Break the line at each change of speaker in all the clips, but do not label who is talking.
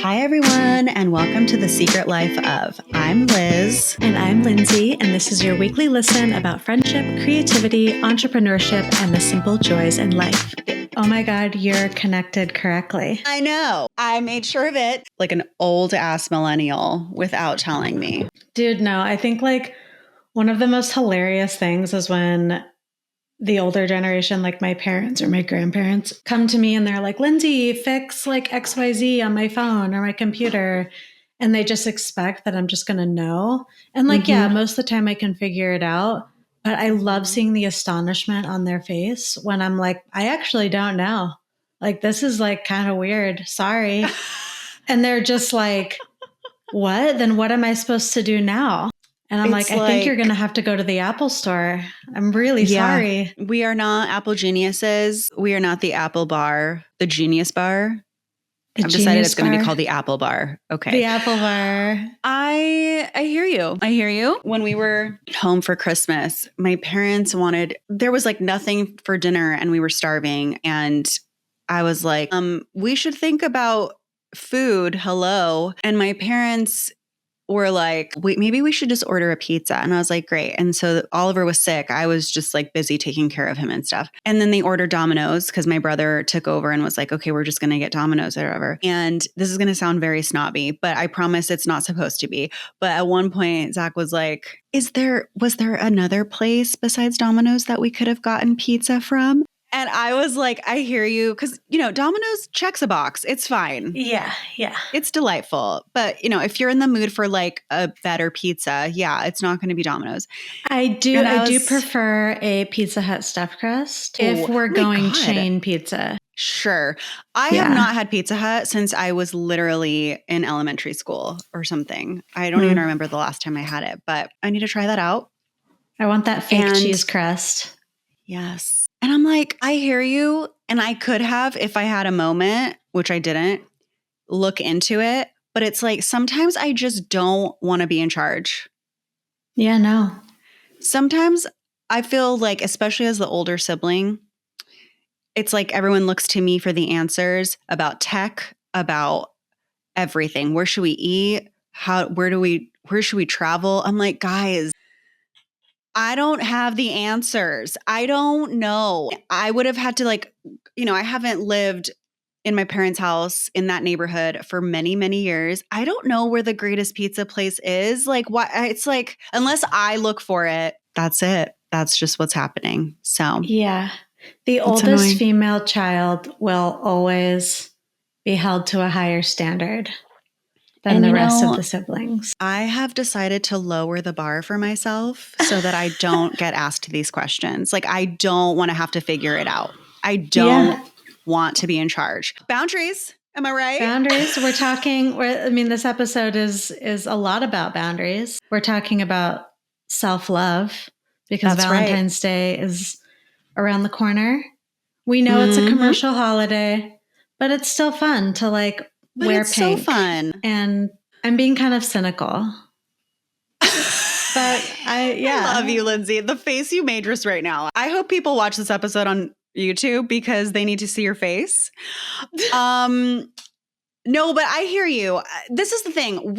Hi, everyone, and welcome to The Secret Life of. I'm Liz.
And I'm Lindsay, and this is your weekly listen about friendship, creativity, entrepreneurship, and the simple joys in life. Oh my God, you're connected correctly.
I know. I made sure of it. Like an old-ass millennial without telling me.
Dude, no, I think like one of the most hilarious things is when the older generation, like my parents or my grandparents, come to me and they're like, Lindsay, fix like XYZ on my phone or my computer. And they just expect that I'm just going to know. And like, yeah, most of the time I can figure it out. But I love seeing the astonishment on their face when I'm like, I actually don't know. Like, this is like kind of weird. Sorry. And they're just like, what? Then what am I supposed to do now? And I'm like, I think you're going to have to go to the Apple store. I'm really sorry.
We are not Apple geniuses. We are not the Apple bar, the Genius bar. I've decided it's going to be called the Apple bar. Okay.
The Apple bar.
I hear you. I hear you. When we were home for Christmas, my parents there was like nothing for dinner and we were starving. And I was like, we should think about food. Hello. And my parents were like, wait, maybe we should just order a pizza. And I was like, great. And so Oliver was sick. I was just like busy taking care of him and stuff. And then they ordered Domino's because my brother took over and was like, okay, we're just going to get Domino's or whatever. And this is going to sound very snobby, but I promise it's not supposed to be. But at one point, Zach was like, was there another place besides Domino's that we could have gotten pizza from? And I was like, I hear you. Because, Domino's checks a box. It's fine.
Yeah.
It's delightful. But, if you're in the mood for like a better pizza, yeah, it's not going to be Domino's.
I do prefer a Pizza Hut stuffed crust if we're going chain pizza.
Sure. I have not had Pizza Hut since I was literally in elementary school or something. I don't even remember the last time I had it, but I need to try that out.
I want that fake cheese crust.
Yes. And I'm like, I hear you. And I could have, if I had a moment, which I didn't, look into it. But it's like, sometimes I just don't want to be in charge.
Yeah, no.
Sometimes I feel like, especially as the older sibling, it's like everyone looks to me for the answers about tech, about everything. Where should we eat? Where should we travel? I'm like, guys, I don't have the answers. I don't know. I would have had to I haven't lived in my parents' house in that neighborhood for many, many years. I don't know where the greatest pizza place is. Like, why? It's like, unless I look for it, that's it. That's just what's happening. So
yeah, the oldest female child will always be held to a higher standard than the rest of the siblings.
I have decided to lower the bar for myself so that I don't get asked these questions. Like, I don't want to have to figure it out. I don't want to be in charge. Boundaries. Am I right?
Boundaries. This episode is a lot about boundaries. We're talking about self-love because Valentine's Day is around the corner. We know it's a commercial holiday, but it's still fun to wear pink.
So fun.
And I'm being kind of cynical. But I
love you, Lindsay. The face you made just right now. I hope people watch this episode on YouTube because they need to see your face. No, but I hear you. This is the thing.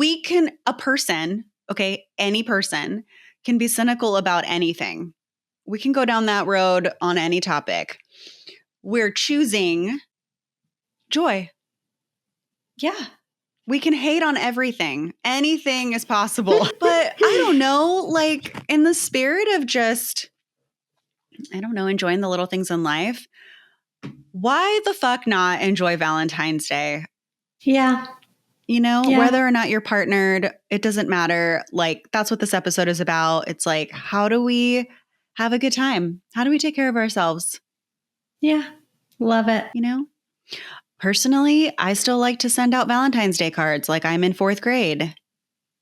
Any person can be cynical about anything. We can go down that road on any topic. We're choosing joy. Yeah. We can hate on everything. Anything is possible. But I don't know, like in the spirit of just, enjoying the little things in life, why the fuck not enjoy Valentine's Day?
Yeah.
Whether or not you're partnered, it doesn't matter. Like, that's what this episode is about. It's like, how do we have a good time? How do we take care of ourselves?
Yeah. Love it.
Personally, I still like to send out Valentine's Day cards like I'm in 4th grade.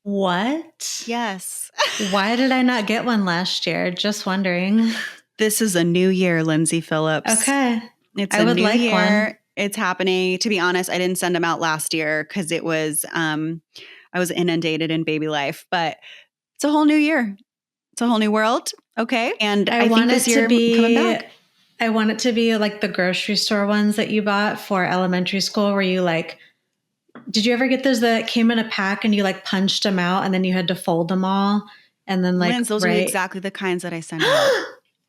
What?
Yes.
Why did I not get one last year? Just wondering.
This is a new year, Lindsay Phillips.
Okay.
It's a new year. One. It's happening. To be honest, I didn't send them out last year because it was, I was inundated in baby life. But it's a whole new year. It's a whole new world. Okay. And I think this year coming back.
I want it to be like the grocery store ones that you bought for elementary school where you Did you ever get those that came in a pack and you like punched them out and then you had to fold them all? And then like,
Linz, those are
right.
exactly the kinds that I send out.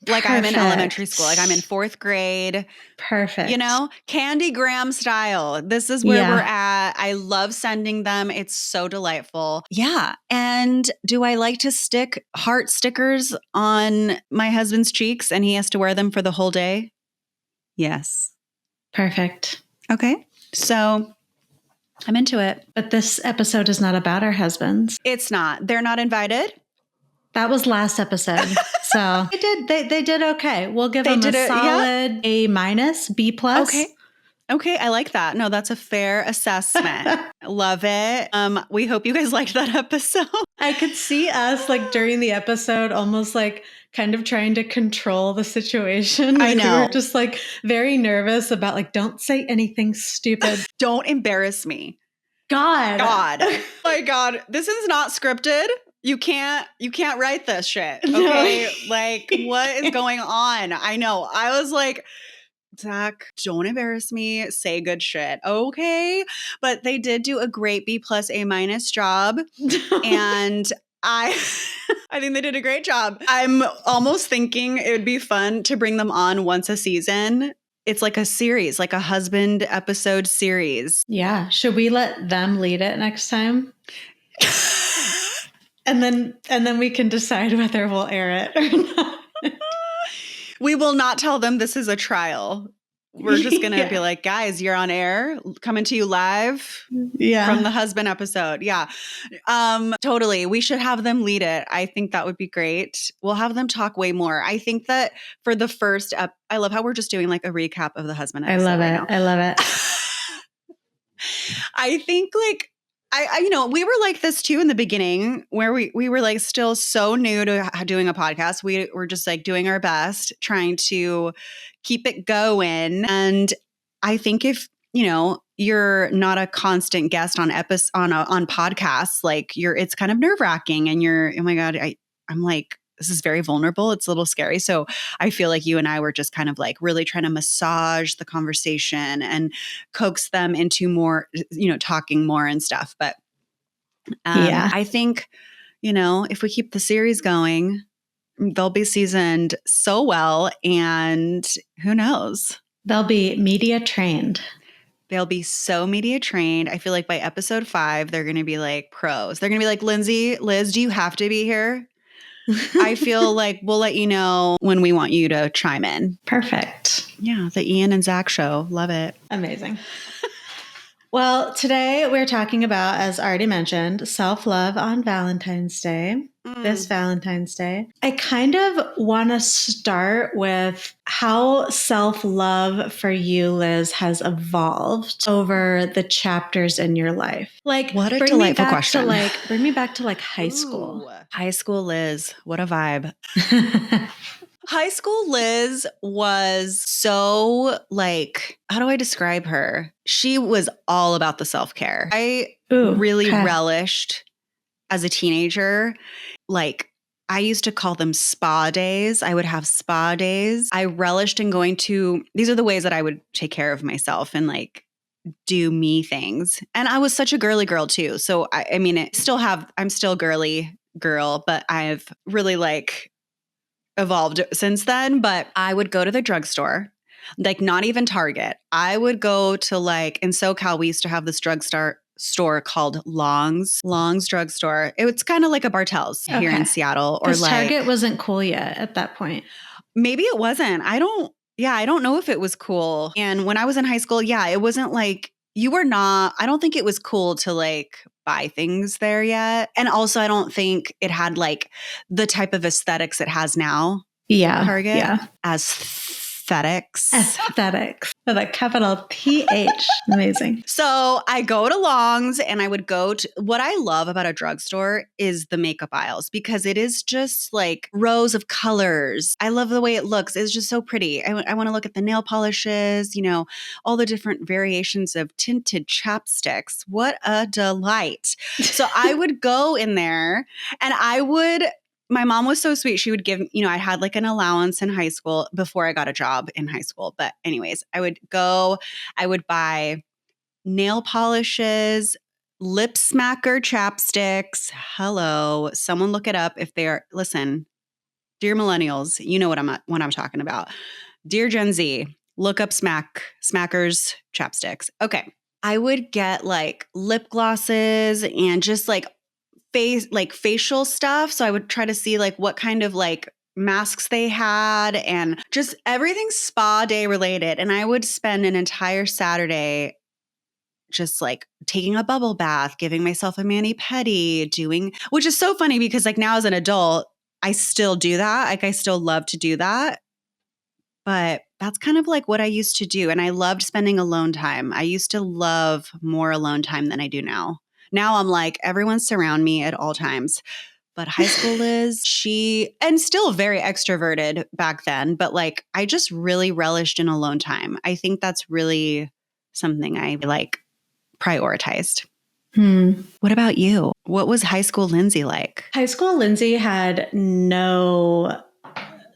Like I'm in elementary school, like I'm in
Perfect.
fourth grade,
Perfect.
Candy Graham style. This is where we're
Yeah.
at. I love sending them. It's so delightful. Yeah. And do I like to stick heart stickers on my husband's cheeks and he has to wear them for the whole day? Yes.
Perfect.
Okay. So I'm into it.
But this episode is not about our husbands.
It's not. They're not invited.
That was last episode. So they did okay. We'll give
They
them
did
a
it. Yeah.
solid A minus, B plus.
Okay. Okay, I like that. No, that's a fair assessment. Love it. We hope you guys liked that episode.
I could see us like during the episode almost like kind of trying to control the situation.
I
Like we
know.
were just like very nervous about like, don't say anything stupid.
Don't embarrass me.
God.
My God. This is not scripted. You can't write this shit.
No.
Okay. Like, what is going on? I know. I was like, Zach, don't embarrass me. Say good shit. Okay. But they did do a great B plus A minus job. And I think they did a great job. I'm almost thinking it would be fun to bring them on once a season. It's like a series, like a husband episode series.
Yeah. Should we let them lead it next time? And then we can decide whether we'll air it or not.
We will not tell them this is a trial. We're just going to be like, guys, you're on air, coming to you live from the husband episode. Yeah. Totally. We should have them lead it. I think that would be great. We'll have them talk way more. I think that for the first I love how we're just doing like a recap of the husband episode.
I love
right
it.
now.
I love it.
I think like I we were like this too in the beginning where we were like still so new to doing a podcast. We were just like doing our best, trying to keep it going. And I think if, you're not a constant guest on on podcasts, like it's kind of nerve-wracking and you're, oh my God, I'm like, this is very vulnerable. It's a little scary. So I feel like you and I were just kind of like really trying to massage the conversation and coax them into more, talking more and stuff. But I think, if we keep the series going, they'll be seasoned so well. And who knows?
They'll be media trained.
They'll be so media trained. I feel like by episode 5, they're going to be like pros. They're going to be like, Liz, do you have to be here? I feel like we'll let you know when we want you to chime in.
Perfect.
Yeah, the Ian and Zach show. Love it.
Amazing. Well, today we're talking about, as already mentioned, self-love on Valentine's Day. This Valentine's Day. I kind of want to start with how self-love for you, Liz, has evolved over the chapters in your life. Like,
what a delightful question.
Bring me back to like high school.
High school Liz, what a vibe. High school Liz was so like, how do I describe her? She was all about the self-care. I really relished as a teenager. Like, I used to call them spa days. I would have spa days. I relished in going to, these are the ways that I would take care of myself and like do me things. And I was such a girly girl too. So I'm still a girly girl, but I've really like evolved since then. But I would go to the drugstore, like not even Target. I would go to like, in SoCal, we used to have this drugstore called Long's Drugstore. It's kind of like a Bartell's here in Seattle. Or like
Target wasn't cool yet at that point.
Maybe it wasn't. I don't know if it was cool. And when I was in high school, it wasn't like I don't think it was cool to like buy things there yet. And also I don't think it had like the type of aesthetics it has now.
Yeah.
Target.
Yeah.
Aesthetics.
With a capital TH. Amazing.
So I go to Long's and I would go to, what I love about a drugstore is the makeup aisles because it is just like rows of colors. I love the way it looks. It's just so pretty. I want to look at the nail polishes, all the different variations of tinted chapsticks. What a delight. So I would go in there and my mom was so sweet. She would give, I had like an allowance in high school before I got a job in high school. But anyways, I would buy nail polishes, lip smacker chapsticks. Hello, someone look it up if they are. Listen, dear millennials, you know what I'm talking about. Dear Gen Z, look up smackers chapsticks. Okay, I would get like lip glosses and just like facial stuff. So I would try to see like what kind of like masks they had and just everything spa day related. And I would spend an entire Saturday just like taking a bubble bath, giving myself a mani-pedi, which is so funny because like now as an adult, I still do that. Like I still love to do that. But that's kind of like what I used to do. And I loved spending alone time. I used to love more alone time than I do now. Now I'm like, everyone surround me at all times. But high school and still very extroverted back then, but like I just really relished in alone time. I think that's really something I like prioritized. What about you? What was high school Lindsay like?
High school Lindsay had no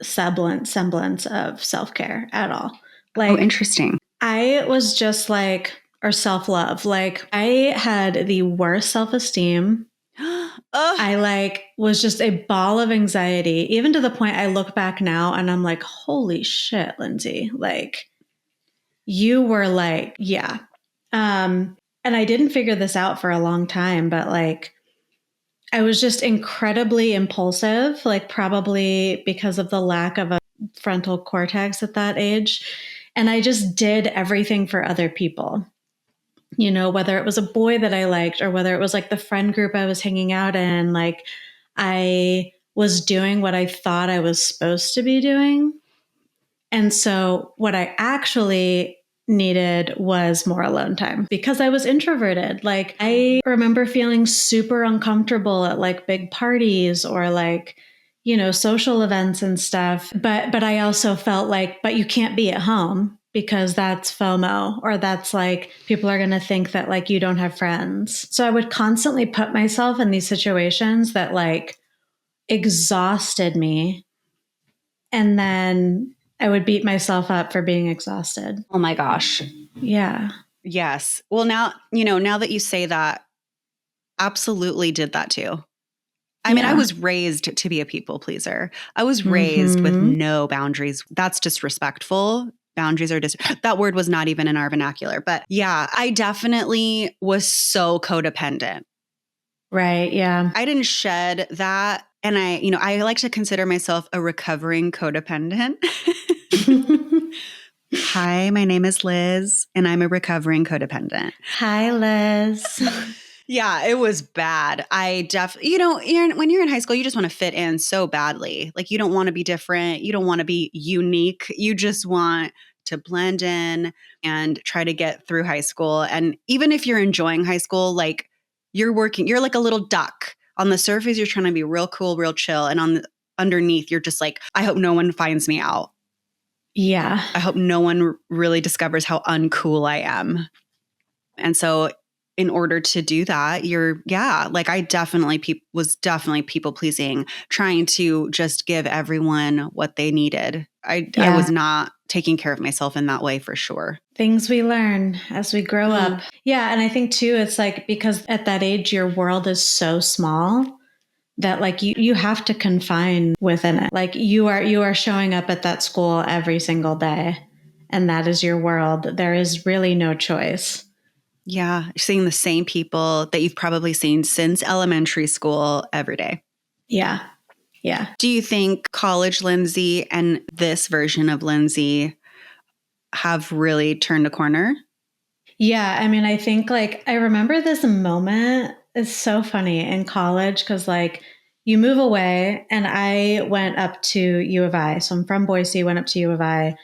semblance of self-care at all. Like,
oh, interesting.
I was just like, or self-love. Like I had the worst self-esteem. I like was just a ball of anxiety, even to the point I look back now and I'm like, holy shit, Lindsay. Like you were like, yeah. And I didn't figure this out for a long time, but like I was just incredibly impulsive, like probably because of the lack of a frontal cortex at that age. And I just did everything for other people. You know, whether it was a boy that I liked or whether it was like the friend group I was hanging out in, like I was doing what I thought I was supposed to be doing. And so what I actually needed was more alone time because I was introverted. Like I remember feeling super uncomfortable at like big parties or like, you know, social events and stuff. But I also felt like, but you can't be at home because that's FOMO or that's like people are going to think that like you don't have friends. So I would constantly put myself in these situations that like exhausted me. And then I would beat myself up for being exhausted.
Oh my gosh.
Yeah.
Yes. Well, now, now that you say that, absolutely did that too. I mean, I was raised to be a people pleaser. I was raised with no boundaries. That's disrespectful. Boundaries are that word was not even in our vernacular. But yeah, I definitely was so codependent.
Right. Yeah.
I didn't shed that. And I like to consider myself a recovering codependent. Hi, my name is Liz, and I'm a recovering codependent.
Hi, Liz.
Yeah, it was bad. I definitely, when you're in high school, you just want to fit in so badly. Like you don't want to be different. You don't want to be unique. You just want to blend in and try to get through high school. And even if you're enjoying high school, like you're like a little duck. On the surface, you're trying to be real cool, real chill. And underneath, you're just like, I hope no one finds me out.
Yeah.
I hope no one really discovers how uncool I am. And so in order to do that, I definitely was definitely people pleasing, trying to just give everyone what they needed. I was not taking care of myself in that way for sure.
Things we learn as we grow up. Yeah. And I think too, it's like because at that age, your world is so small that like you have to confine within it. Like you are showing up at that school every single day and that is your world. There is really no choice.
Yeah. Seeing the same people that you've probably seen since elementary school every day.
Yeah. Yeah.
Do you think college Lindsay and this version of Lindsay have really turned a corner?
Yeah. I mean, I think like I remember this moment. It's so funny in college because like you move away and I went up to U of I. So I'm from Boise, went up to U of I,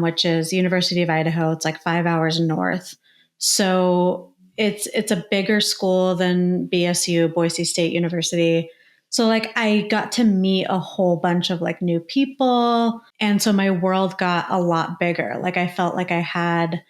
which is University of Idaho. It's like 5 hours north. So it's a bigger school than BSU, Boise State University. So like I got to meet a whole bunch of like new people. And so my world got a lot bigger. Like I felt like I had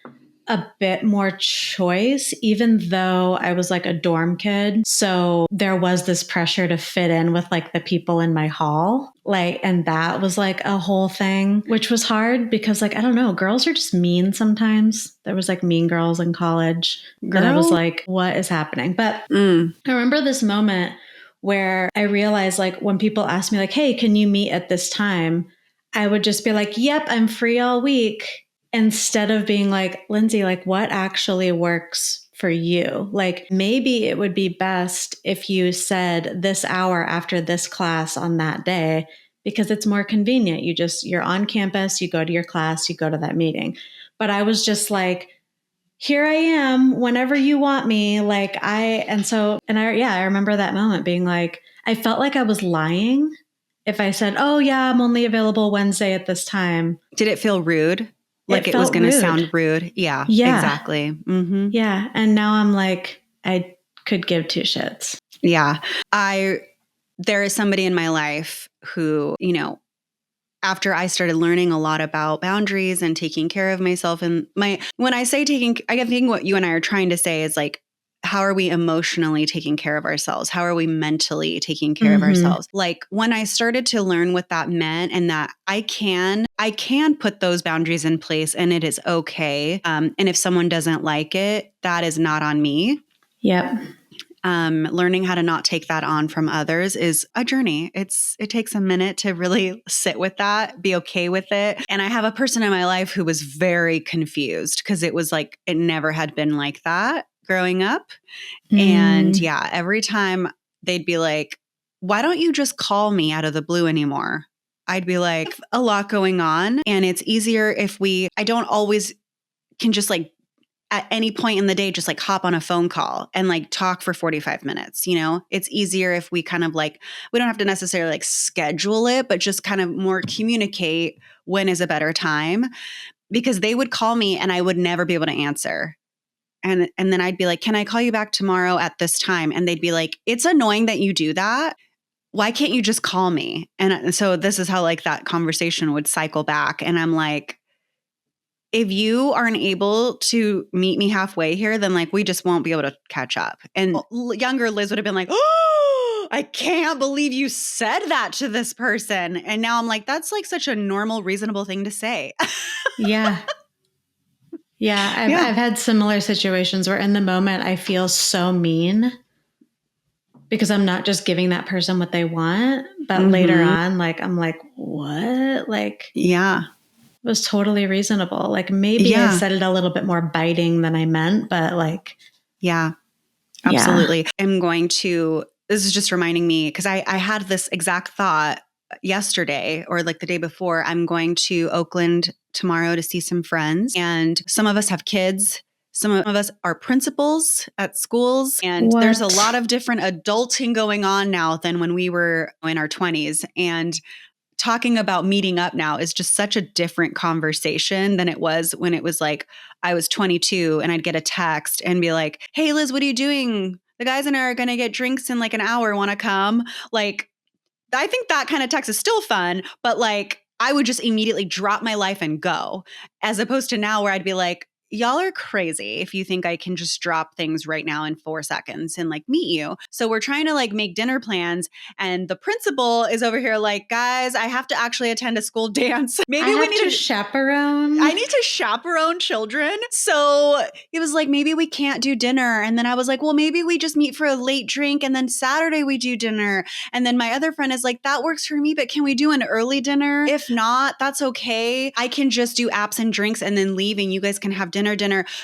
a bit more choice, even though I was like a dorm kid. So there was this pressure to fit in with like the people in my hall. Like, and that was like a whole thing, which was hard because like, I don't know, girls are just mean sometimes. There was like mean girls in college that I was
Girl.
like, what is happening? But I remember this moment where I realized like when people ask me like, hey, can you meet at this time? I would just be like, yep, I'm free all week, instead of being like, Lindsay, like what actually works for you? Like maybe it would be best if you said this hour after this class on that day, because it's more convenient. You're on campus, you go to your class, you go to that meeting. But I was just like, here I am whenever you want me. I remember that moment being like, I felt like I was lying if I said, oh yeah, I'm only available Wednesday at this time.
Did it feel rude? Like
It
it was
felt
going to
rude.
sound rude? Yeah,
Yeah.
exactly. Mm-hmm.
Yeah. And now I'm like, I could give two shits.
Yeah. There is somebody in my life who, after I started learning a lot about boundaries and taking care of myself, and when I say I think what you and I are trying to say is like, how are we emotionally taking care of ourselves? How are we mentally taking care of ourselves? Like when I started to learn what that meant, and that I can put those boundaries in place and it is okay. And if someone doesn't like it, that is not on me.
Yep.
Learning how to not take that on from others is a journey. It takes a minute to really sit with that, be okay with it. And I have a person in my life who was very confused because it was like, it never had been like that growing up. And yeah, every time they'd be like, why don't you just call me out of the blue anymore? I'd be like, a lot going on. And it's easier if I don't always can just like at any point in the day, just like hop on a phone call and like talk for 45 minutes. It's easier if we kind of like, we don't have to necessarily like schedule it, but just kind of more communicate when is a better time, because they would call me and I would never be able to answer. And then I'd be like, can I call you back tomorrow at this time? And they'd be like, it's annoying that you do that. Why can't you just call me? And so this is how like that conversation would cycle back. And I'm like, if you aren't able to meet me halfway here, then like we just won't be able to catch up. And younger Liz would have been like, oh, I can't believe you said that to this person. And now I'm like, that's like such a normal, reasonable thing to say.
Yeah. Yeah. I've had similar situations where in the moment I feel so mean because I'm not just giving that person what they want, but later on, like, I'm like, what? Like,
yeah.
It was totally reasonable. Like maybe I said it a little bit more biting than I meant, but like.
Yeah, absolutely. This is just reminding me, because I had this exact thought yesterday or like the day before. I'm going to Oakland tomorrow to see some friends, and some of us have kids. Some of us are principals at schools, and there's a lot of different adulting going on now than when we were in our 20s. And talking about meeting up now is just such a different conversation than it was when it was like I was 22 and I'd get a text and be like, hey, Liz, what are you doing? The guys and I are going to get drinks in like an hour. Want to come? Like, I think that kind of text is still fun, but like I would just immediately drop my life and go, as opposed to now where I'd be like, y'all are crazy if you think I can just drop things right now in 4 seconds and like meet you. So we're trying to like make dinner plans, and the principal is over here like, guys, I have to actually attend a school dance. Maybe
we need to chaperone.
I need to chaperone children. So it was like, maybe we can't do dinner. And then I was like, well, maybe we just meet for a late drink and then Saturday we do dinner. And then my other friend is like, that works for me, but can we do an early dinner? If not, that's okay. I can just do apps and drinks and then leave, and you guys can have dinner.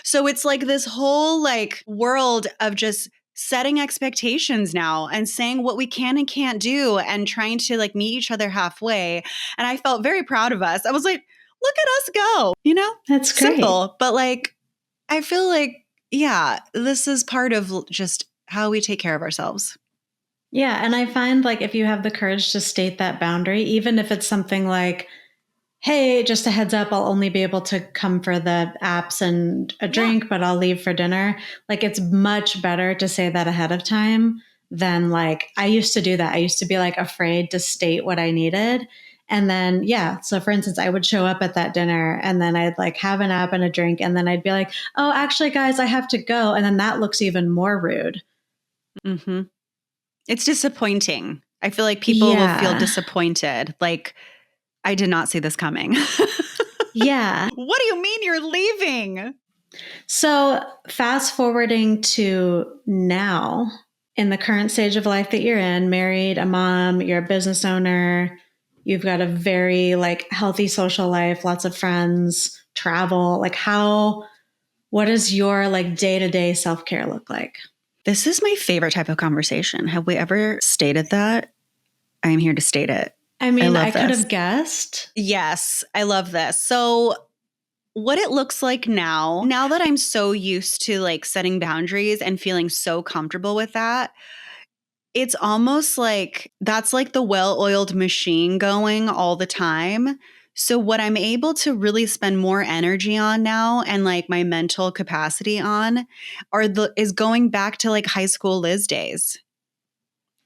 So it's like this whole like world of just setting expectations now and saying what we can and can't do and trying to like meet each other halfway. And I felt very proud of us. I was like, look at us go,
That's great.
Simple. But like, I feel like, yeah, this is part of just how we take care of ourselves.
Yeah. And I find like if you have the courage to state that boundary, even if it's something like, hey, just a heads up, I'll only be able to come for the apps and a drink, but I'll leave for dinner. Like it's much better to say that ahead of time than like, I used to do that. I used to be like afraid to state what I needed. And then, yeah. So for instance, I would show up at that dinner and then I'd like have a nap and a drink. And then I'd be like, oh, actually, guys, I have to go. And then that looks even more rude.
Mm-hmm. It's disappointing. I feel like people will feel
Yeah.
disappointed. Like, I did not see this coming.
Yeah.
What do you mean you're leaving?
So fast forwarding to now, in the current stage of life that you're in, married, a mom, you're a business owner, you've got a very like healthy social life, lots of friends, travel. Like what does your like day-to-day self-care look like?
This is my favorite type of conversation. Have we ever stated that? I am here to state it.
I mean,
love
I could
this.
have guessed.
Yes, I love this. So what it looks like now that I'm so used to like setting boundaries and feeling so comfortable with that, it's almost like that's like the well-oiled machine going all the time. So what I'm able to really spend more energy on now and like my mental capacity on is going back to like high school Liz days,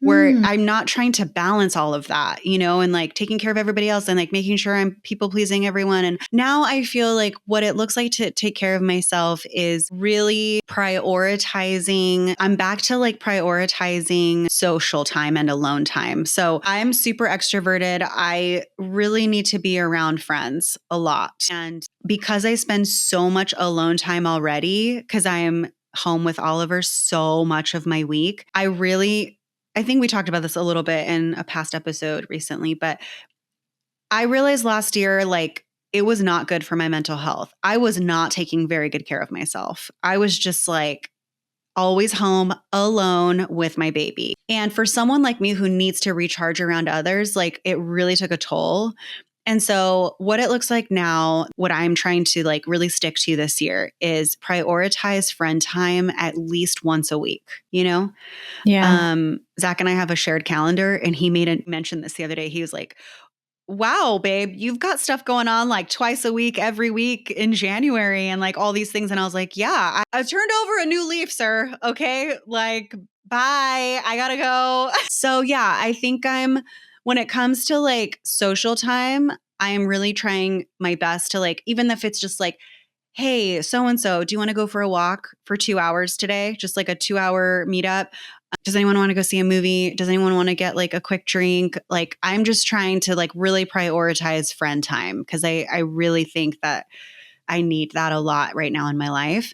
where I'm not trying to balance all of that, and like taking care of everybody else and like making sure I'm people pleasing everyone. And now I feel like what it looks like to take care of myself is really prioritizing. I'm back to like prioritizing social time and alone time. So I'm super extroverted. I really need to be around friends a lot. And because I spend so much alone time already, because I am home with Oliver so much of my week, I think we talked about this a little bit in a past episode recently, but I realized last year, like, it was not good for my mental health. I was not taking very good care of myself. I was just like always home alone with my baby. And for someone like me who needs to recharge around others, like, it really took a toll. And so what it looks like now, what I'm trying to like really stick to this year is prioritize friend time at least once a week,
Yeah.
Zach and I have a shared calendar, and he mention this the other day. He was like, wow, babe, you've got stuff going on like twice a week, every week in January and like all these things. And I was like, yeah, I turned over a new leaf, sir. Okay. Like, bye. I gotta go. So yeah, I think when it comes to like social time, I am really trying my best to like, even if it's just like, hey, so-and-so, do you want to go for a walk for 2 hours today? Just like a 2-hour meetup. Does anyone want to go see a movie? Does anyone want to get like a quick drink? Like, I'm just trying to like really prioritize friend time because I really think that I need that a lot right now in my life.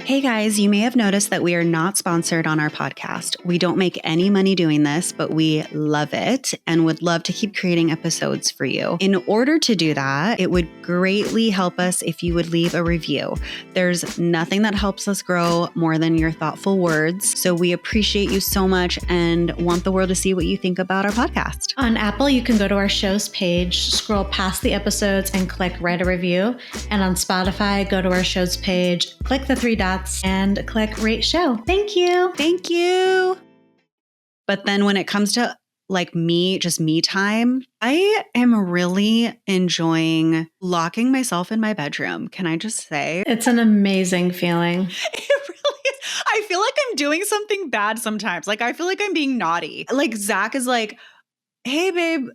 Hey guys, you may have noticed that we are not sponsored on our podcast. We don't make any money doing this, but we love it and would love to keep creating episodes for you. In order to do that, it would greatly help us if you would leave a review. There's nothing that helps us grow more than your thoughtful words. So we appreciate you so much and want the world to see what you think about our podcast.
On Apple, you can go to our show's page, scroll past the episodes and click write a review. And on Spotify, go to our show's page, click the 3 dots and click rate show. Thank you.
Thank you. But then when it comes to like just me time, I am really enjoying locking myself in my bedroom. Can I just say?
It's an amazing feeling.
It really is. I feel like I'm doing something bad sometimes. Like I feel like I'm being naughty. Like Zach is like, hey babe,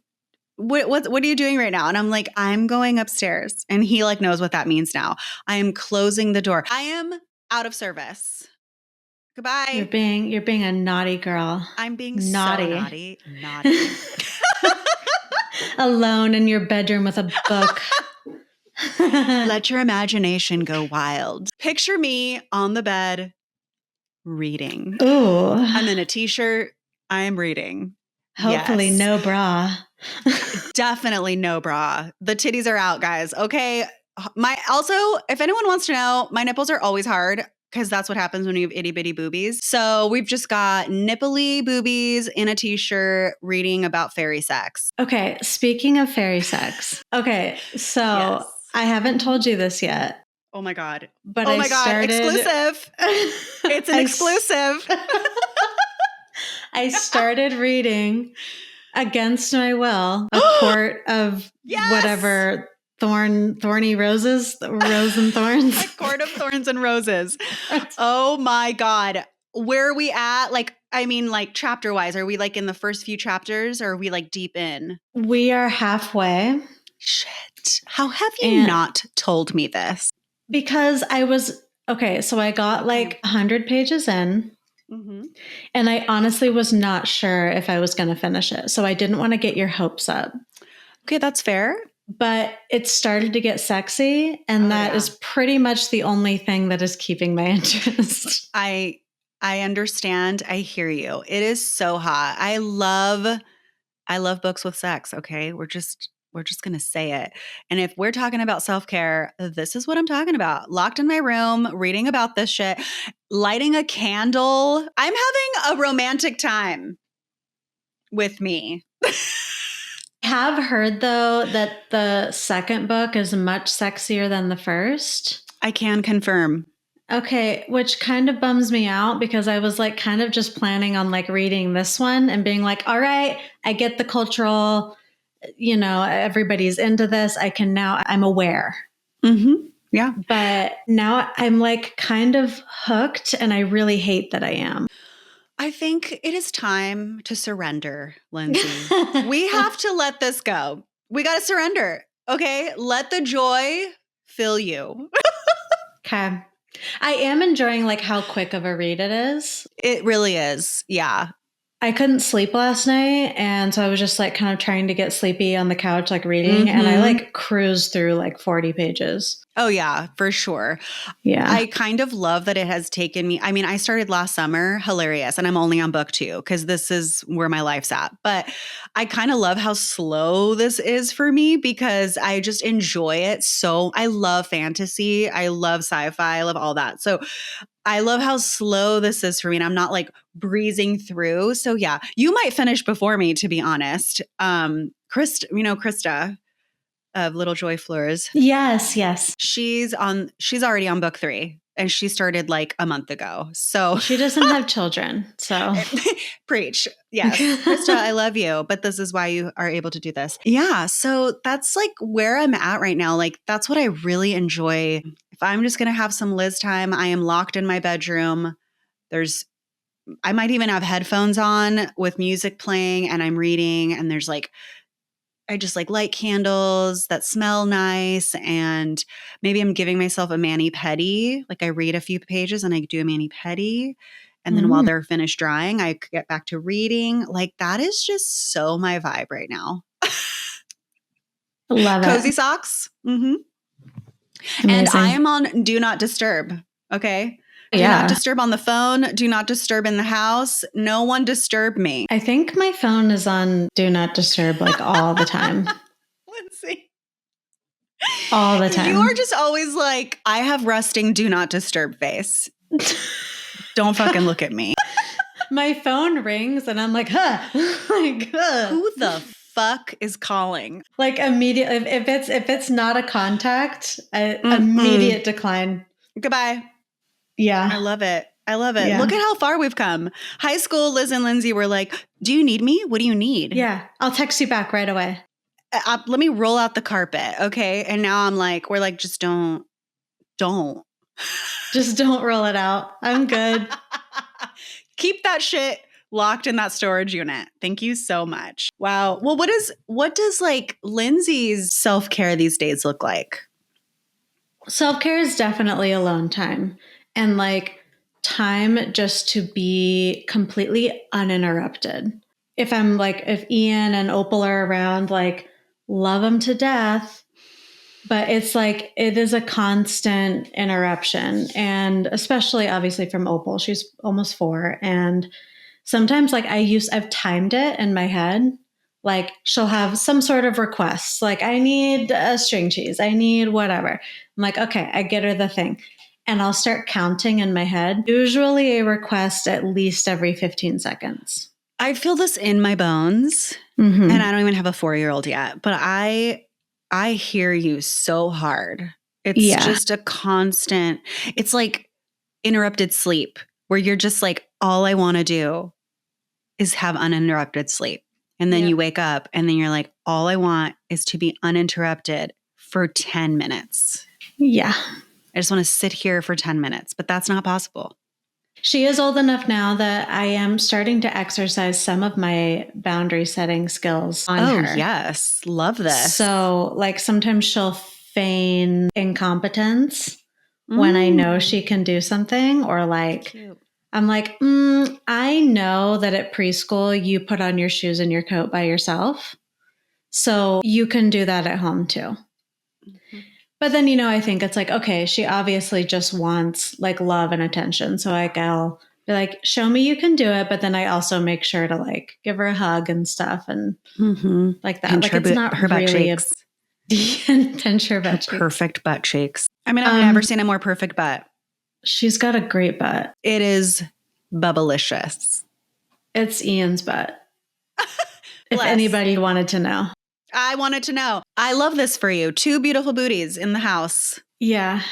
what are you doing right now? And I'm like, I'm going upstairs. And he like knows what that means now. I am closing the door. I am out of service. Goodbye.
You're being a naughty girl.
I'm being
naughty.
So naughty.
Alone in your bedroom with a book.
Let your imagination go wild. Picture me on the bed reading.
Ooh.
I'm in a t-shirt. I'm reading.
Hopefully
yes.
No bra.
Definitely no bra. The titties are out, guys. Okay. Also, if anyone wants to know, my nipples are always hard because that's what happens when you have itty bitty boobies. So we've just got nipply boobies in a t-shirt reading about fairy sex.
Okay. Speaking of fairy sex. Okay. So yes. I haven't told you this yet.
Oh my God.
But
oh my God. Exclusive. It's an exclusive.
I started reading against my will, A Court of whatever thorny roses, rose and thorns.
A Court of Thorns and Roses. Oh my God. Where are we at? Like, I mean, like chapter wise, are we like in the first few chapters or are we like deep in?
We are halfway.
Shit. How have you
And
not told me this?
because so I got like 100 pages in.
Mm-hmm.
And I honestly was not sure if I was going to finish it. So I didn't want to get your hopes up.
Okay, that's fair.
But it started to get sexy. And that is pretty much the only thing that is keeping my interest.
I understand. I hear you. It is so hot. I love books with sex, okay? We're just going to say it. And if we're talking about self-care, this is what I'm talking about. Locked in my room, reading about this shit, lighting a candle. I'm having a romantic time with me.
I have heard, though, that the second book is much sexier than the first.
I can confirm.
Okay, which kind of bums me out because I was like kind of just planning on like reading this one and being like, all right, I get the cultural, everybody's into this. I'm aware.
Mm-hmm. Yeah.
But now I'm like kind of hooked and I really hate that I am.
I think it is time to surrender, Lindsay. We have to let this go. We got to surrender. Okay. Let the joy fill you.
Okay. I am enjoying like how quick of a read it is.
It really is. Yeah.
I couldn't sleep last night. And so I was just like kind of trying to get sleepy on the couch, like reading. And I like cruised through like 40 pages.
Oh, yeah, for sure.
Yeah.
I kind of love that it has taken me. I mean, I started last summer, hilarious, and I'm only on book 2 because this is where my life's at. But I kind of love how slow this is for me because I just enjoy it. So I love fantasy. I love sci-fi. I love all that. So I love how slow this is for me. And I'm not like breezing through. So yeah, you might finish before me, to be honest. Krista of Little Joy Fleurs.
Yes.
She's already on book 3 and she started like a month ago. So
she doesn't have children. So
preach. Yes. Krista, I love you, but this is why you are able to do this. Yeah. So that's like where I'm at right now. Like that's what I really enjoy. If I'm just going to have some Liz time, I am locked in my bedroom. I might even have headphones on with music playing and I'm reading and I just like light candles that smell nice. And maybe I'm giving myself a mani-pedi. Like I read a few pages and I do a mani-pedi. And then while they're finished drying, I get back to reading. Like that is just so my vibe right now.
Love it.
Cozy socks. Mm-hmm. And I am on do not disturb. Okay. Do not disturb on the phone. Do not disturb in the house. No one disturb me.
I think my phone is on do not disturb like all the time.
Let's see.
All the time.
You are just always like, I have resting do not disturb face. Don't fucking look at me.
My phone rings and I'm like, huh. Like,
who the fuck is calling?
Like immediate. If it's not a contact, immediate decline.
Goodbye.
Yeah.
I love it. Yeah. Look at how far we've come. High school, Liz and Lindsay were like, do you need me? What do you need?
Yeah. I'll text you back right away.
Let me roll out the carpet. Okay. And now I'm like, we're like, just don't.
Just don't roll it out. I'm good.
Keep that shit locked in that storage unit. Thank you so much. Wow. Well, what does like Lindsay's self-care these days look like?
Self-care is definitely alone time and like time just to be completely uninterrupted. If Ian and Opal are around, like love them to death, but it's like, it is a constant interruption. And especially obviously from Opal, she's almost 4. And sometimes like I've timed it in my head. Like she'll have some sort of request, like I need a string cheese, I need whatever. I'm like, okay, I get her the thing. And I'll start counting in my head, usually a request at least every 15 seconds.
I feel this in my bones. And I don't even have a 4-year-old yet, but I hear you so hard. It's just a constant, it's like interrupted sleep where you're just like, all I want to do is have uninterrupted sleep. And then you wake up and then you're like, all I want is to be uninterrupted for 10 minutes.
Yeah.
I just want to sit here for 10 minutes, but that's not possible.
She is old enough now that I am starting to exercise some of my boundary setting skills on
Oh,
her.
yes. Love this.
So, like, sometimes she'll feign incompetence when I know she can do something, or like,
Cute.
I'm like, I know that at preschool you put on your shoes and your coat by yourself. So you can do that at home too.
Mm-hmm.
But then, you know, I think it's like, okay, she obviously just wants like love and attention. So like I'll be like, show me you can do it. But then I also make sure to like give her a hug and stuff and like that.
Pinch
Like it's not
her butt
really
cheeks.
pinch her butt cheeks.
Perfect butt cheeks. I mean, I've never seen a more perfect butt.
She's got a great butt.
It is bubblicious.
It's Ian's butt. If
Bless.
anybody wanted to know.
I wanted to know. I love this for you. 2 beautiful booties in the house.
Yeah.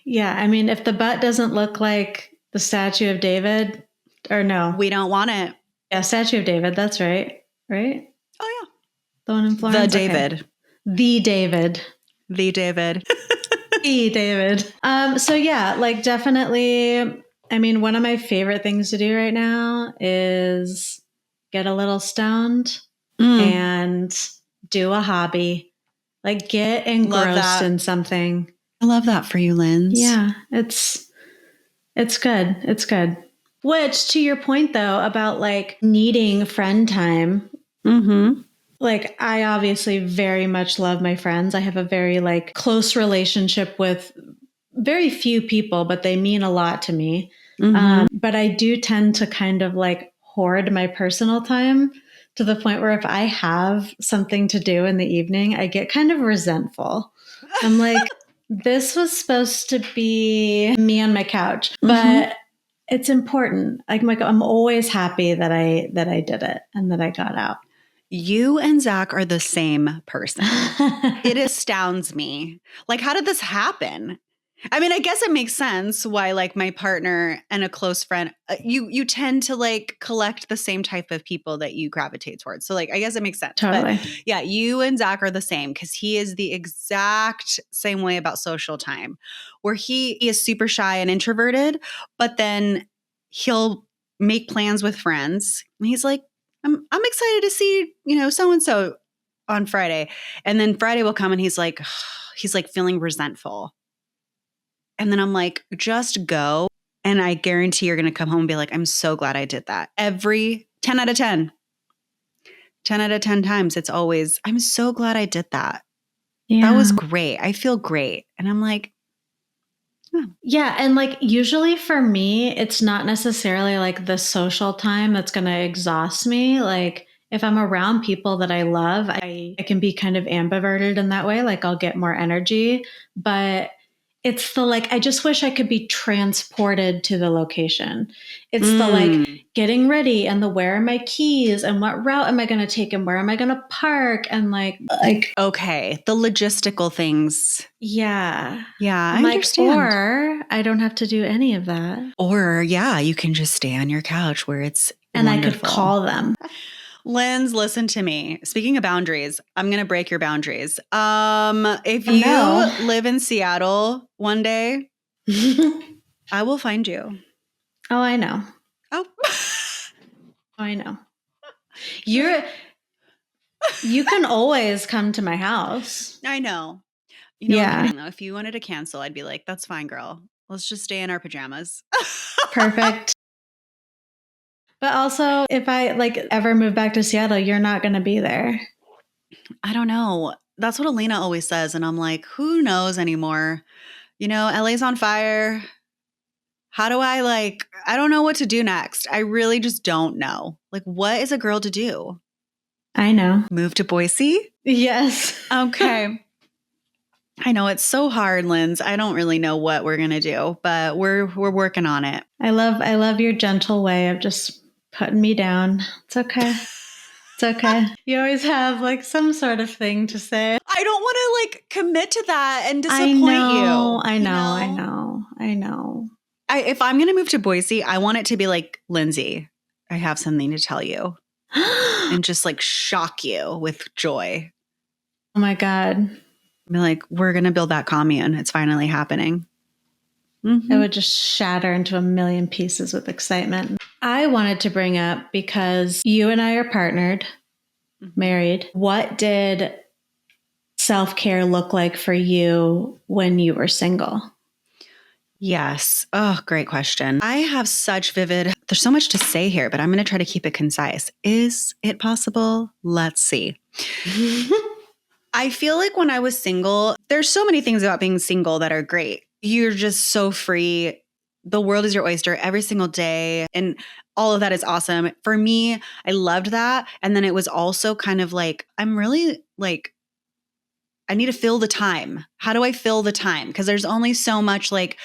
Yeah. I mean, if the butt doesn't look like the statue of David, or no.
We don't want it.
Yeah, statue of David. That's right. Right?
Oh, yeah.
The one in Florence?
The David.
Okay. The David.
The David.
The David. So yeah, like definitely, I mean, one of my favorite things to do right now is get a little stoned and do a hobby. Like get engrossed in something.
I love that for you, Linz.
Yeah, it's good. It's good. Which, to your point though, about like needing friend time. Like I obviously very much love my friends. I have a very like close relationship with very few people, but they mean a lot to me. But I do tend to kind of like hoard my personal time to the point where if I have something to do in the evening, I get kind of resentful. I'm like, this was supposed to be me on my couch, but it's important. Like I'm always happy that I did it and that I got out.
You and Zach are the same person. It astounds me. Like, how did this happen? I mean, I guess it makes sense why like my partner and a close friend, you tend to like collect the same type of people that you gravitate towards. So like, I guess it makes sense.
Totally.
But yeah, you and Zach are the same because he is the exact same way about social time, where he is super shy and introverted, but then he'll make plans with friends. And he's like, I'm excited to see, so-and-so on Friday. And then Friday will come and he's like feeling resentful. And then I'm like, just go. And I guarantee you're going to come home and be like, I'm so glad I did that. Every 10 out of 10. 10 out of 10 times, it's always, I'm so glad I did that. Yeah. That was great. I feel great. And I'm like,
yeah. And like, usually for me, it's not necessarily like the social time that's going to exhaust me. Like, if I'm around people that I love, I can be kind of ambiverted in that way. Like, I'll get more energy, but it's the like, I just wish I could be transported to the location. It's the like getting ready and the where are my keys and what route am I going to take and where am I going to park and like,
okay, the logistical things.
Yeah.
Yeah, I understand.
Or I don't have to do any of that.
Or yeah, you can just stay on your couch where it's
and
wonderful.
I could call them.
Linz, listen to me. Speaking of boundaries, I'm going to break your boundaries. If you live in Seattle one day, I will find you.
Oh, I know.
Oh,
I know. You can always come to my house.
I know. Yeah. If you wanted to cancel, I'd be like, that's fine, girl. Let's just stay in our pajamas.
Perfect. But also, if I like ever move back to Seattle, you're not going to be there.
I don't know. That's what Alina always says. And I'm like, who knows anymore? LA's on fire. How do I don't know what to do next. I really just don't know. Like, what is a girl to do?
I know.
Move to Boise?
Yes.
Okay. I know it's so hard, Linz. I don't really know what we're going to do, but we're working on it.
I love your gentle way of just putting me down. It's okay. It's okay. You always have like some sort of thing to say.
I don't want to like commit to that and disappoint you.
I know.
If I'm going to move to Boise, I want it to be like, Lindsay, I have something to tell you. And just like shock you with joy.
Oh my God.
Be like, we're going to build that commune. It's finally happening.
I
Mm-hmm.
would just shatter into a million pieces with excitement. I wanted to bring up because you and I are partnered, married. What did self-care look like for you when you were single?
Yes. Oh, great question. I have such vivid, there's so much to say here, but I'm going to try to keep it concise. Is it possible? Let's see. I feel like when I was single, there's so many things about being single that are great. You're just so free. The world is your oyster every single day. And all of that is awesome. For me, I loved that. And then it was also kind of like, I'm really like, I need to fill the time. How do I fill the time? Because there's only so much like,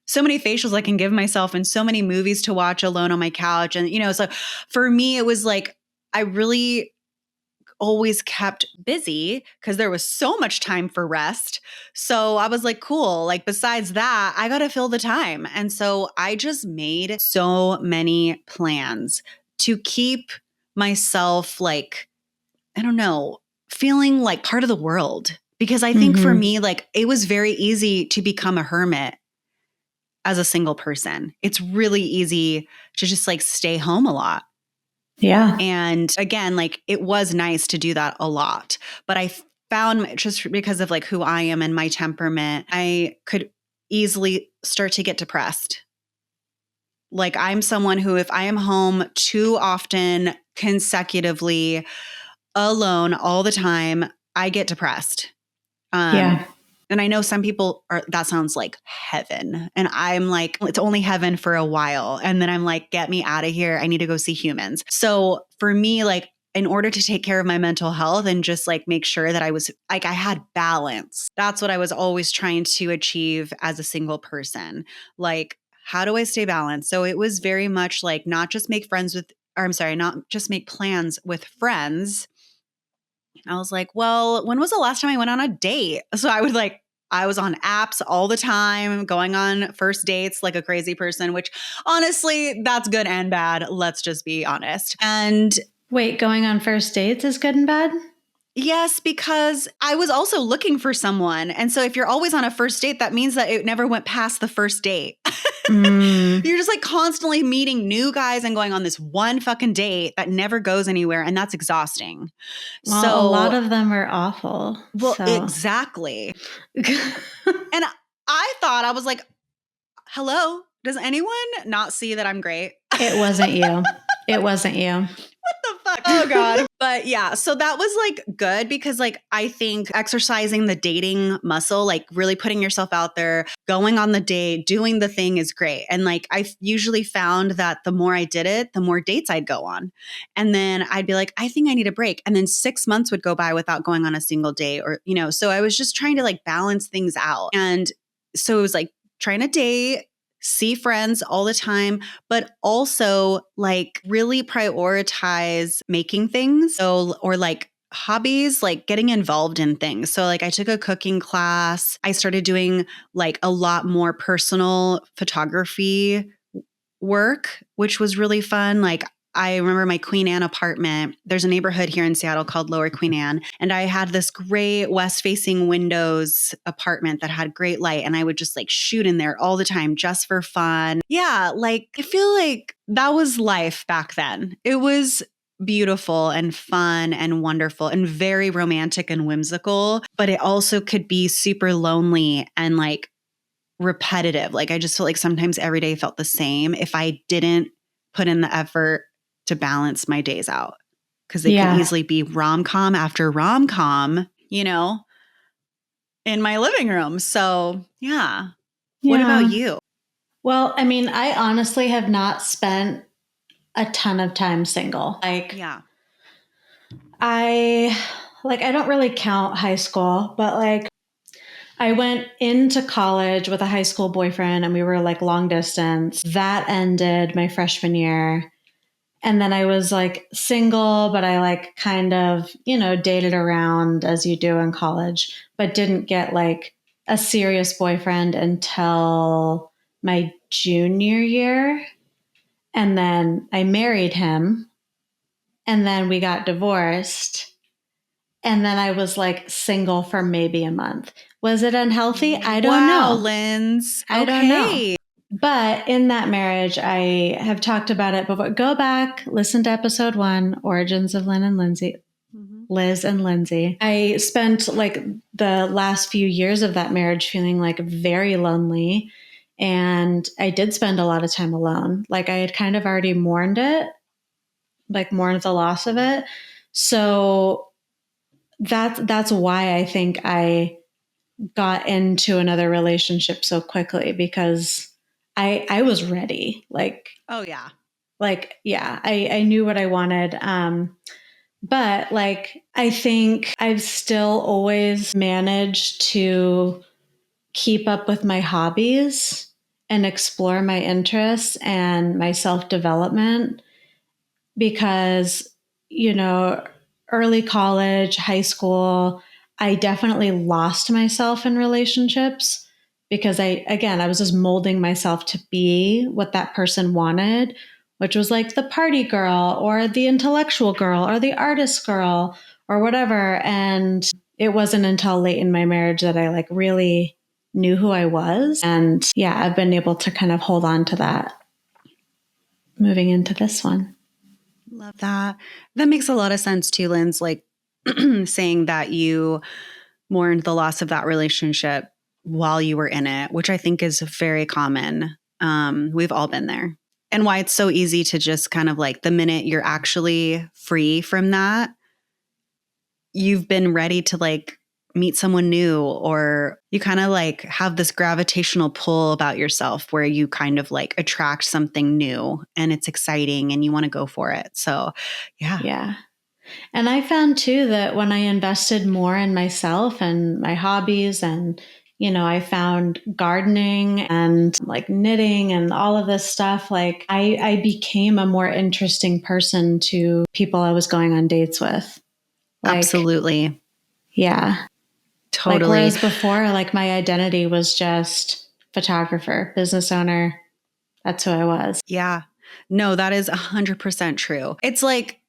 so many facials I can give myself and so many movies to watch alone on my couch. And, so for me, it was like, I really always kept busy because there was so much time for rest. So I was like, cool. Like, besides that, I got to fill the time. And so I just made so many plans to keep myself like, I don't know, feeling like part of the world. Because I think for me, like, it was very easy to become a hermit as a single person. It's really easy to just like stay home a lot.
Yeah.
And again, like it was nice to do that a lot, but I found just because of like who I am and my temperament, I could easily start to get depressed. Like I'm someone who, if I am home too often consecutively alone all the time, I get depressed.
Yeah.
And I know some people are, that sounds like heaven. And I'm like, it's only heaven for a while. And then I'm like, get me out of here. I need to go see humans. So for me, like, in order to take care of my mental health and just like make sure that I was like, I had balance. That's what I was always trying to achieve as a single person. Like, how do I stay balanced? So it was very much like not just make friends with, or I'm sorry, not just make plans with friends. I was like, well, when was the last time I went on a date? So I was on apps all the time, going on first dates like a crazy person, which honestly, that's good and bad. Let's just be honest. And
Wait, going on first dates is good and bad?
yes, because I was also looking for someone. And so if you're always on a first date, that means that it never went past the first date. You're just like constantly meeting new guys and going on this one fucking date that never goes anywhere. And that's exhausting.
Well, a lot
So,
of them are awful.
well,
So.
exactly. And I thought, I was like, hello, does anyone not see that I'm great?
It wasn't you. It wasn't you.
What the fuck? Oh God. But yeah, so that was like good because like I think exercising the dating muscle, like really putting yourself out there, going on the date, doing the thing is great. And like I usually found that the more I did it, the more dates I'd go on. And then I'd be like, I think I need a break. And then 6 months would go by without going on a single date or, so I was just trying to like balance things out. And so it was like trying to date, see friends all the time, but also like really prioritize making things. So, or like hobbies, like getting involved in things. So, like, I took a cooking class. I started doing like a lot more personal photography work, which was really fun. Like, I remember my Queen Anne apartment. There's a neighborhood here in Seattle called Lower Queen Anne. And I had this great west facing windows apartment that had great light. And I would just like shoot in there all the time just for fun. Yeah. Like, I feel like that was life back then. It was beautiful and fun and wonderful and very romantic and whimsical, but it also could be super lonely and like repetitive. Like, I just felt like sometimes every day felt the same if I didn't put in the effort to balance my days out, because they could easily be rom-com after rom-com, in my living room. So yeah. What about you?
Well, I mean, I honestly have not spent a ton of time single. Like,
Yeah.
I don't really count high school, but like I went into college with a high school boyfriend and we were like long distance. That ended my freshman year. And then I was like single, but I like kind of, dated around as you do in college, but didn't get like a serious boyfriend until my junior year. And then I married him. And then we got divorced. And then I was like single for maybe a month. Was it unhealthy? I don't
Wow,
know.
Linz.
I don't know.
Okay.
But in that marriage, I have talked about it before. Go back, listen to episode 1, Origins of Lynn and Lindsay.
Mhm.
Liz and Lindsay. I spent like the last few years of that marriage feeling like very lonely. And I did spend a lot of time alone. Like I had kind of already mourned it, like mourned the loss of it. So that's why I think I got into another relationship so quickly, because I was ready.
Oh, yeah.
Yeah, I knew what I wanted. But like, I think I've still always managed to keep up with my hobbies and explore my interests and my self development because, you know, early college, high school, I definitely lost myself in relationships because I was just molding myself to be what that person wanted, which was like the party girl or the intellectual girl or the artist girl or whatever. And it wasn't until late in my marriage that I like really knew who I was. And yeah, I've been able to kind of hold on to that moving into this one.
Love that. That makes a lot of sense too, Linz. Like saying that you mourned the loss of that relationship while you were in it, which I think is very common. We've all been there. And why it's so easy to just kind of like the minute you're actually free from that, you've been ready to like meet someone new, or you kind of like have this gravitational pull about yourself where you kind of like attract something new and it's exciting and you want to go for it. So, yeah.
Yeah. And I found too that when I invested more in myself and my hobbies, and, you know, I found gardening and like knitting and all of this stuff, like I became a more interesting person to people I was going on dates with. Like,
Absolutely.
yeah. Like,
Totally.
whereas before, like my identity was just photographer, business owner. That's who I was.
Yeah. No, that is 100% true. It's like,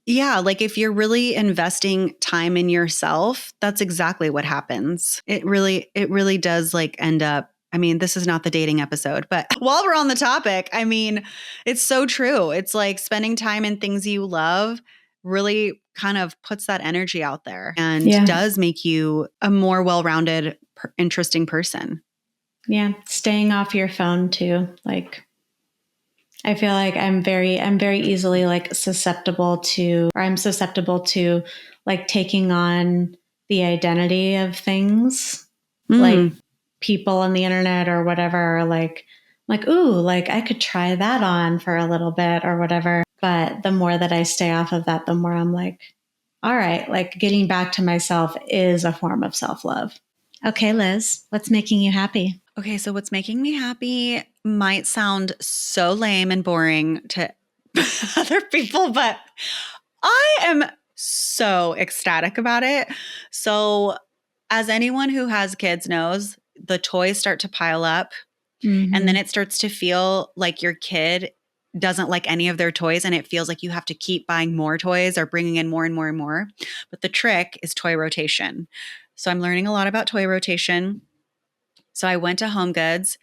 yeah, like if you're really investing time in yourself, that's exactly what happens. It really does like end up. I mean, this is not the dating episode, but while we're on the topic, I mean, it's so true. It's like spending time in things you love really kind of puts that energy out there and
Yeah.
does make you a more well-rounded, interesting person.
Yeah. Staying off your phone too. Like, I feel like I'm very easily like I'm susceptible to like taking on the identity of things, like
Mm,
people on the internet or whatever, or like, ooh, like I could try that on for a little bit or whatever. But the more that I stay off of that, the more I'm like, all right, like getting back to myself is a form of self-love. Okay, Liz, what's making you happy?
Okay, so what's making me happy might sound so lame and boring to other people, but I am so ecstatic about it. So, as anyone who has kids knows, the toys start to pile up, and then
Mm-hmm.
it starts to feel like your kid doesn't like any of their toys, and it feels like you have to keep buying more toys or bringing in more and more and more. But the trick is toy rotation. So, I'm learning a lot about toy rotation. So, I went to Home Goods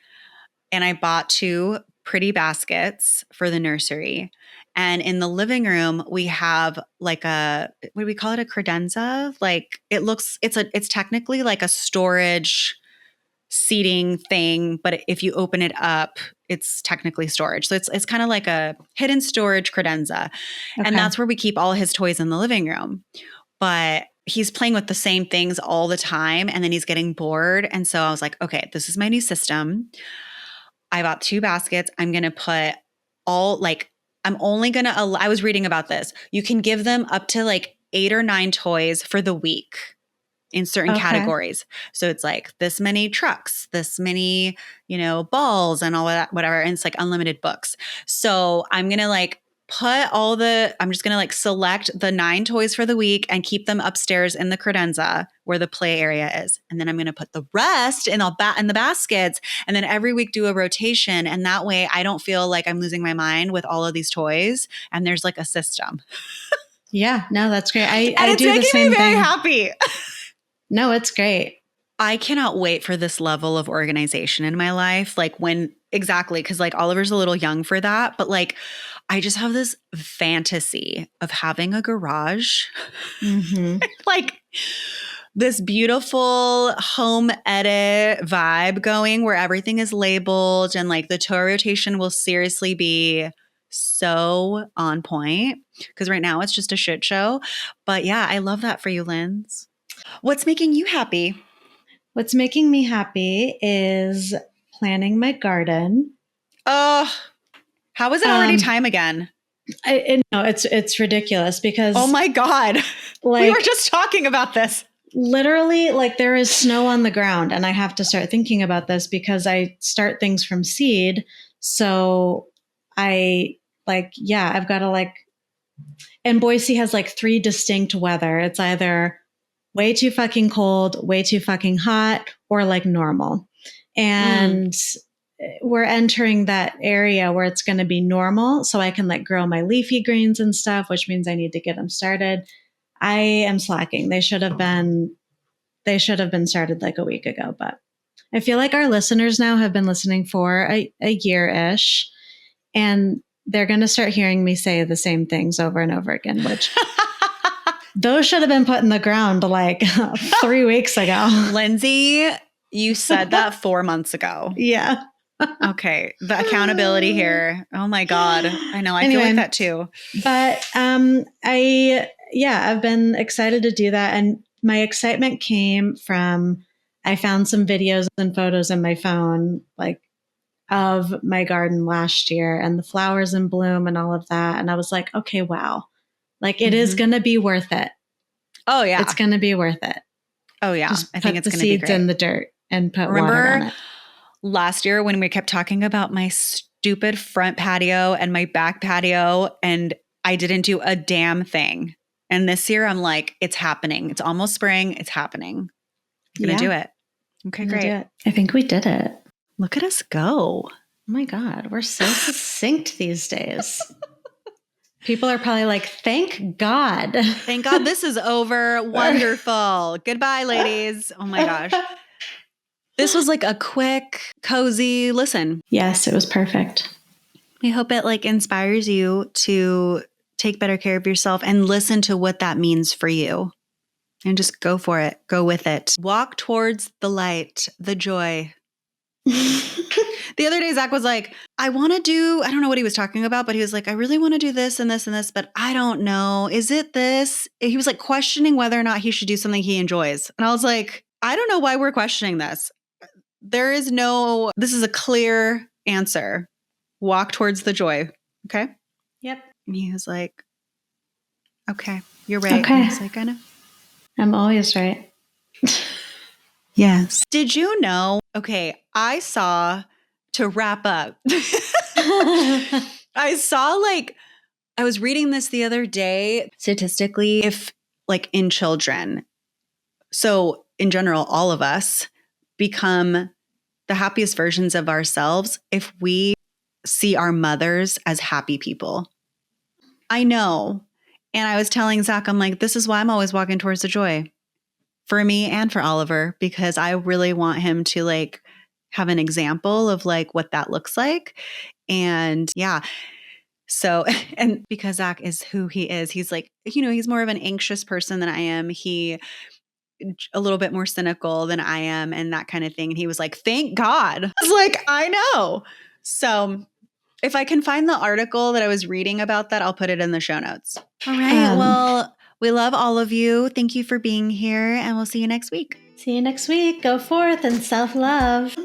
and I bought 2 pretty baskets for the nursery. And in the living room, we have like what do we call it? A credenza? Like it's technically like a storage seating thing, but if you open it up, it's technically storage. So it's kind of like a hidden storage credenza. And
Okay.
that's where we keep all his toys in the living room. But he's playing with the same things all the time and then he's getting bored. And so I was like, okay, this is my new system. I bought 2 baskets. I'm going to put all like, I'm only going to, I was reading about this. You can give them up to like 8 or 9 toys for the week in certain
Okay.
categories. So it's like this many trucks, this many, balls and all of that, whatever. And it's like unlimited books. So I'm going to like I'm just going to like select the 9 toys for the week and keep them upstairs in the credenza where the play area is. And then I'm going to put the rest in the baskets and then every week do a rotation. And that way I don't feel like I'm losing my mind with all of these toys. And there's like a system.
Yeah, no, that's great.
And
I
it's
do the
making me
same
very
thing.
happy.
No, it's great.
I cannot wait for this level of organization in my life. Like because like Oliver's a little young for that, but like I just have this fantasy of having a garage, like this beautiful home edit vibe going where everything is labeled and like the toy rotation will seriously be so on point because right now it's just a shit show. But yeah, I love that for you, Linz. What's making you happy?
What's making me happy is planning my garden.
Oh, how is it already time again?
It's ridiculous because
oh my God,
like,
we were just talking about this.
Literally, like there is snow on the ground and I have to start thinking about this because I start things from seed. So I've got to like, and Boise has like 3 distinct weather. It's either way too fucking cold, way too fucking hot, or like normal. And we're entering that area where it's going to be normal. So I can like grow my leafy greens and stuff, which means I need to get them started. I am slacking. They should have been started like a week ago, but I feel like our listeners now have been listening for a year-ish, and they're going to start hearing me say the same things over and over again, which those should have been put in the ground like 3 weeks ago.
Lindsay, you said that 4 months ago.
Yeah.
Okay. The accountability here. Oh my God. I know. I feel like that too.
But I've been excited to do that. And my excitement came from, I found some videos and photos in my phone, like of my garden last year and the flowers in bloom and all of that. And I was like, okay, wow. Like it is going to be worth it.
Oh yeah.
It's going to be worth it.
Oh yeah.
Just
I think it's going to be great.
Put the seeds in the dirt and put water on it.
Last year when we kept talking about my stupid front patio and my back patio and I didn't do a damn thing. And this year I'm like, it's happening. It's almost spring. It's happening. I'm going to do it. Okay, great.
I think we did it.
Look at us go.
Oh my God. We're so succinct these days. People are probably like, thank God.
Thank God this is over. Wonderful. Goodbye, ladies. Oh my gosh. This was like a quick, cozy listen.
Yes, it was perfect.
I hope it like inspires you to take better care of yourself and listen to what that means for you. And just go for it. Go with it. Walk towards the light, the joy. The other day, Zach was like, I don't know what he was talking about, but he was like, I really want to do this and this and this, but I don't know. Is it this? He was like questioning whether or not he should do something he enjoys. And I was like, I don't know why we're questioning this. This is a clear answer. Walk towards the joy. Okay.
Yep.
And he was like, okay, you're right.
Okay.
And I was like, I know.
I'm always right.
Yes. Did you know? Okay. I saw, to wrap up, I was reading this the other day. Statistically, if like in children, so in general, all of us become the happiest versions of ourselves if we see our mothers as happy people. I know. And I was telling Zach, I'm like, this is why I'm always walking towards the joy for me and for Oliver, because I really want him to like have an example of like what that looks like. And yeah. So, and because Zach is who he is, he's like, he's more of an anxious person than I am. He a little bit more cynical than I am and that kind of thing. And he was like, thank God. I was like, I know. So if I can find the article that I was reading about that, I'll put it in the show notes. All right. Well, we love all of you. Thank you for being here, and we'll see you next week.
See you next week. Go forth and self-love.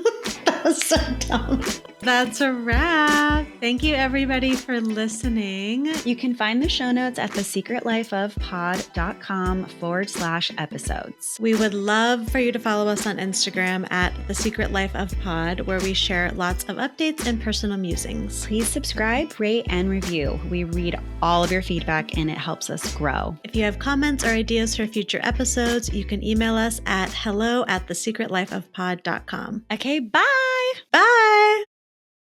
That was so dumb. That's a wrap. Thank you, everybody, for listening.
You can find the show notes at thesecretlifeofpod.com/episodes.
We would love for you to follow us on Instagram at The Secret Life of Pod, where we share lots of updates and personal musings.
Please subscribe, rate, and review. We read all of your feedback, and it helps us grow.
If you have comments or ideas for future episodes, you can email us at hello@thesecretlifeofpod.com.
Okay, bye.
Bye.